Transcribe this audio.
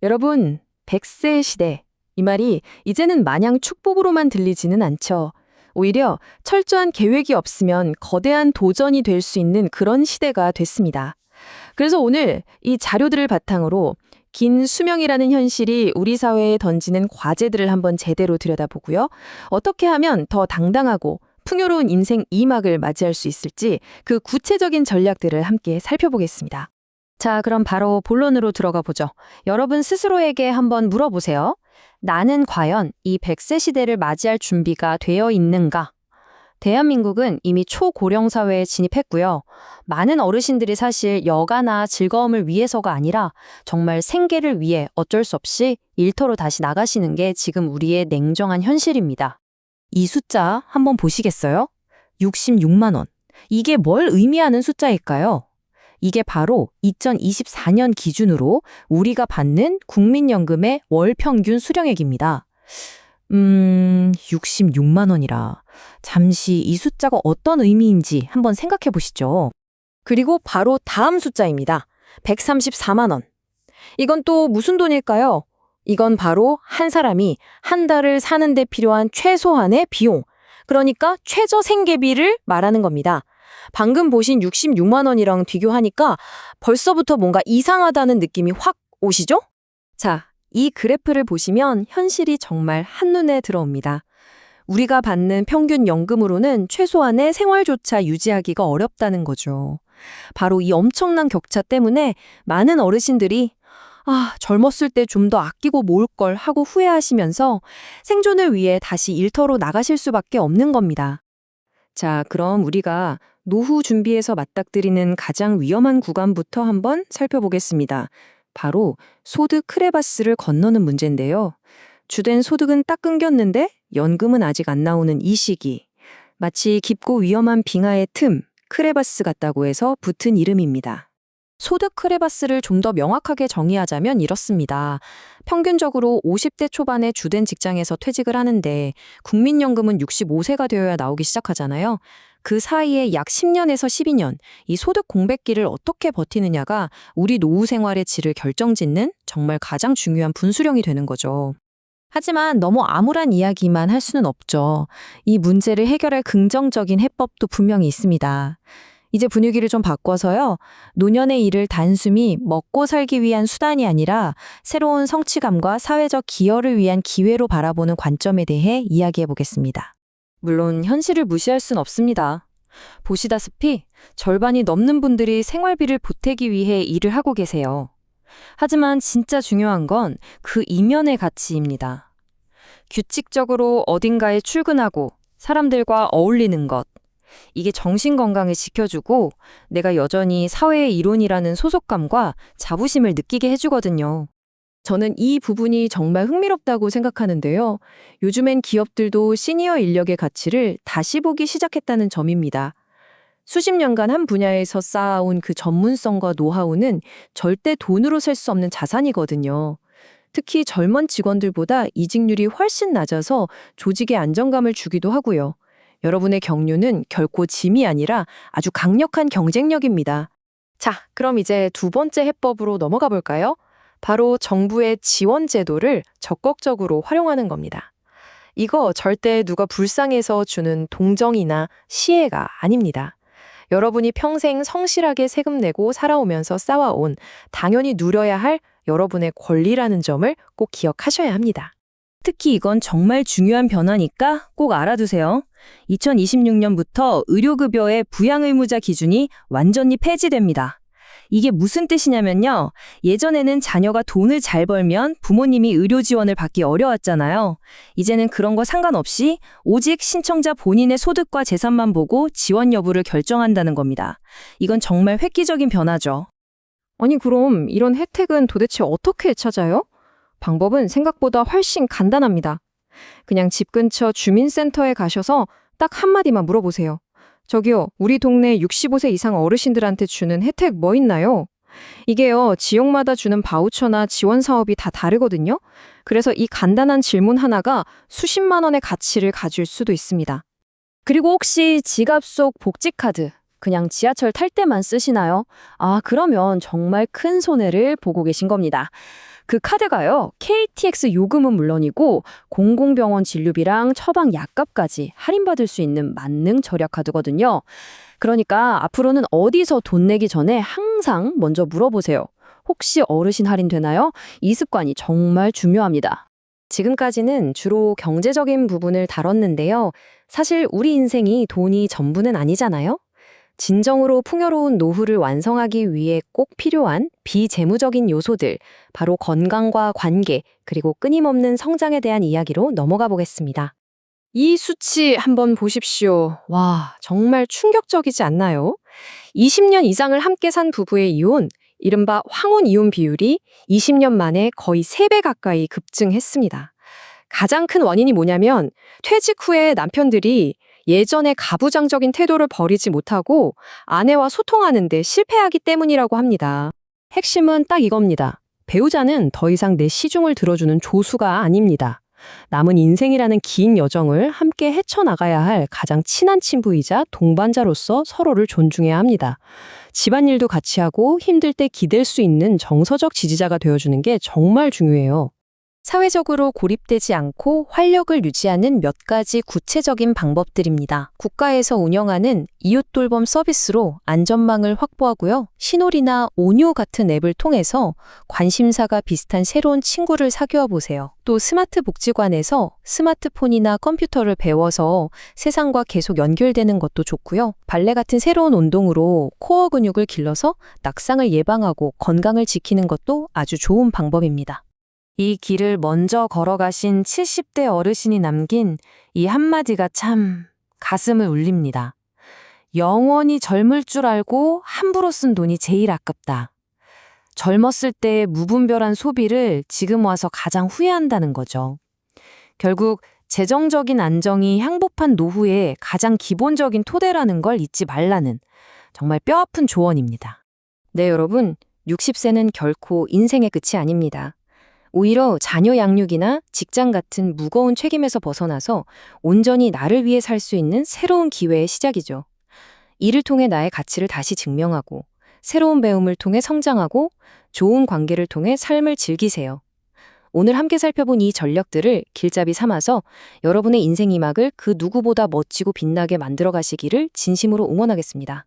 여러분, 100세 시대. 이 말이 이제는 마냥 축복으로만 들리지는 않죠. 오히려 철저한 계획이 없으면 거대한 도전이 될 수 있는 그런 시대가 됐습니다. 그래서 오늘 이 자료들을 바탕으로 긴 수명이라는 현실이 우리 사회에 던지는 과제들을 한번 제대로 들여다보고요. 어떻게 하면 더 당당하고 풍요로운 인생 2막을 맞이할 수 있을지 그 구체적인 전략들을 함께 살펴보겠습니다. 자, 그럼 바로 본론으로 들어가 보죠. 여러분 스스로에게 한번 물어보세요. 나는 과연 이 100세 시대를 맞이할 준비가 되어 있는가? 대한민국은 이미 초고령 사회에 진입했고요. 많은 어르신들이 사실 여가나 즐거움을 위해서가 아니라 정말 생계를 위해 어쩔 수 없이 일터로 다시 나가시는 게 지금 우리의 냉정한 현실입니다. 이 숫자 한번 보시겠어요? 66만 원. 이게 뭘 의미하는 숫자일까요? 이게 바로 2024년 기준으로 우리가 받는 국민연금의 월 평균 수령액입니다. 66만 원이라. 잠시 이 숫자가 어떤 의미인지 한번 생각해 보시죠. 그리고 바로 다음 숫자입니다. 134만 원. 이건 또 무슨 돈일까요? 이건 바로 한 사람이 한 달을 사는 데 필요한 최소한의 비용, 그러니까 최저 생계비를 말하는 겁니다. 방금 보신 66만 원이랑 비교하니까 벌써부터 뭔가 이상하다는 느낌이 확 오시죠? 자, 이 그래프를 보시면 현실이 정말 한눈에 들어옵니다. 우리가 받는 평균 연금으로는 최소한의 생활조차 유지하기가 어렵다는 거죠. 바로 이 엄청난 격차 때문에 많은 어르신들이 젊었을 때 좀 더 아끼고 모을 걸 하고 후회하시면서 생존을 위해 다시 일터로 나가실 수밖에 없는 겁니다. 자, 그럼 우리가 노후 준비에서 맞닥뜨리는 가장 위험한 구간부터 한번 살펴보겠습니다. 바로 소득 크레바스를 건너는 문제인데요. 주된 소득은 딱 끊겼는데 연금은 아직 안 나오는 이 시기. 마치 깊고 위험한 빙하의 틈, 크레바스 같다고 해서 붙은 이름입니다. 소득 크레바스를 좀 더 명확하게 정의하자면 이렇습니다. 평균적으로 50대 초반에 주된 직장에서 퇴직을 하는데 국민연금은 65세가 되어야 나오기 시작하잖아요. 그 사이에 약 10년에서 12년, 이 소득 공백기를 어떻게 버티느냐가 우리 노후 생활의 질을 결정짓는 정말 가장 중요한 분수령이 되는 거죠. 하지만 너무 암울한 이야기만 할 수는 없죠. 이 문제를 해결할 긍정적인 해법도 분명히 있습니다. 이제 분위기를 좀 바꿔서요. 노년의 일을 단순히 먹고 살기 위한 수단이 아니라 새로운 성취감과 사회적 기여를 위한 기회로 바라보는 관점에 대해 이야기해 보겠습니다. 물론 현실을 무시할 순 없습니다. 보시다시피 절반이 넘는 분들이 생활비를 보태기 위해 일을 하고 계세요. 하지만 진짜 중요한 건 그 이면의 가치입니다. 규칙적으로 어딘가에 출근하고 사람들과 어울리는 것. 이게 정신 건강을 지켜주고 내가 여전히 사회의 일원이라는 소속감과 자부심을 느끼게 해주거든요. 저는 이 부분이 정말 흥미롭다고 생각하는데요. 요즘엔 기업들도 시니어 인력의 가치를 다시 보기 시작했다는 점입니다. 수십 년간 한 분야에서 쌓아온 그 전문성과 노하우는 절대 돈으로 살 수 없는 자산이거든요. 특히 젊은 직원들보다 이직률이 훨씬 낮아서 조직에 안정감을 주기도 하고요. 여러분의 경륜은 결코 짐이 아니라 아주 강력한 경쟁력입니다. 자, 그럼 이제 두 번째 해법으로 넘어가 볼까요? 바로 정부의 지원 제도를 적극적으로 활용하는 겁니다. 이거 절대 누가 불쌍해서 주는 동정이나 시혜가 아닙니다. 여러분이 평생 성실하게 세금 내고 살아오면서 쌓아온 당연히 누려야 할 여러분의 권리라는 점을 꼭 기억하셔야 합니다. 특히 이건 정말 중요한 변화니까 꼭 알아두세요. 2026년부터 의료급여의 부양의무자 기준이 완전히 폐지됩니다. 이게 무슨 뜻이냐면요. 예전에는 자녀가 돈을 잘 벌면 부모님이 의료 지원을 받기 어려웠잖아요. 이제는 그런 거 상관없이 오직 신청자 본인의 소득과 재산만 보고 지원 여부를 결정한다는 겁니다. 이건 정말 획기적인 변화죠. 아니, 그럼 이런 혜택은 도대체 어떻게 찾아요? 방법은 생각보다 훨씬 간단합니다. 그냥 집 근처 주민센터에 가셔서 딱 한마디만 물어보세요. 저기요, 우리 동네 65세 이상 어르신들한테 주는 혜택 뭐 있나요? 이게요, 지역마다 주는 바우처나 지원 사업이 다 다르거든요. 그래서 이 간단한 질문 하나가 수십만 원의 가치를 가질 수도 있습니다. 그리고 혹시 지갑 속 복지카드, 그냥 지하철 탈 때만 쓰시나요? 그러면 정말 큰 손해를 보고 계신 겁니다. 그 카드가요, KTX 요금은 물론이고 공공병원 진료비랑 처방 약값까지 할인받을 수 있는 만능 절약 카드거든요. 그러니까 앞으로는 어디서 돈 내기 전에 항상 먼저 물어보세요. 혹시 어르신 할인 되나요? 이 습관이 정말 중요합니다. 지금까지는 주로 경제적인 부분을 다뤘는데요. 사실 우리 인생이 돈이 전부는 아니잖아요? 진정으로 풍요로운 노후를 완성하기 위해 꼭 필요한 비재무적인 요소들, 바로 건강과 관계, 그리고 끊임없는 성장에 대한 이야기로 넘어가 보겠습니다. 이 수치 한번 보십시오. 와, 정말 충격적이지 않나요? 20년 이상을 함께 산 부부의 이혼, 이른바 황혼 이혼 비율이 20년 만에 거의 3배 가까이 급증했습니다. 가장 큰 원인이 뭐냐면 퇴직 후에 남편들이 예전의 가부장적인 태도를 버리지 못하고 아내와 소통하는 데 실패하기 때문이라고 합니다. 핵심은 딱 이겁니다. 배우자는 더 이상 내 시중을 들어주는 조수가 아닙니다. 남은 인생이라는 긴 여정을 함께 헤쳐나가야 할 가장 친한 친부이자 동반자로서 서로를 존중해야 합니다. 집안일도 같이 하고 힘들 때 기댈 수 있는 정서적 지지자가 되어주는 게 정말 중요해요. 사회적으로 고립되지 않고 활력을 유지하는 몇 가지 구체적인 방법들입니다. 국가에서 운영하는 이웃돌봄 서비스로 안전망을 확보하고요. 시놀이나 오뇨 같은 앱을 통해서 관심사가 비슷한 새로운 친구를 사귀어 보세요. 또 스마트 복지관에서 스마트폰이나 컴퓨터를 배워서 세상과 계속 연결되는 것도 좋고요. 발레 같은 새로운 운동으로 코어 근육을 길러서 낙상을 예방하고 건강을 지키는 것도 아주 좋은 방법입니다. 이 길을 먼저 걸어가신 70대 어르신이 남긴 이 한마디가 참 가슴을 울립니다. 영원히 젊을 줄 알고 함부로 쓴 돈이 제일 아깝다. 젊었을 때의 무분별한 소비를 지금 와서 가장 후회한다는 거죠. 결국 재정적인 안정이 행복한 노후의 가장 기본적인 토대라는 걸 잊지 말라는 정말 뼈아픈 조언입니다. 네, 여러분, 60세는 결코 인생의 끝이 아닙니다. 오히려 자녀 양육이나 직장 같은 무거운 책임에서 벗어나서 온전히 나를 위해 살 수 있는 새로운 기회의 시작이죠. 이를 통해 나의 가치를 다시 증명하고 새로운 배움을 통해 성장하고 좋은 관계를 통해 삶을 즐기세요. 오늘 함께 살펴본 이 전략들을 길잡이 삼아서 여러분의 인생 이막을 그 누구보다 멋지고 빛나게 만들어 가시기를 진심으로 응원하겠습니다.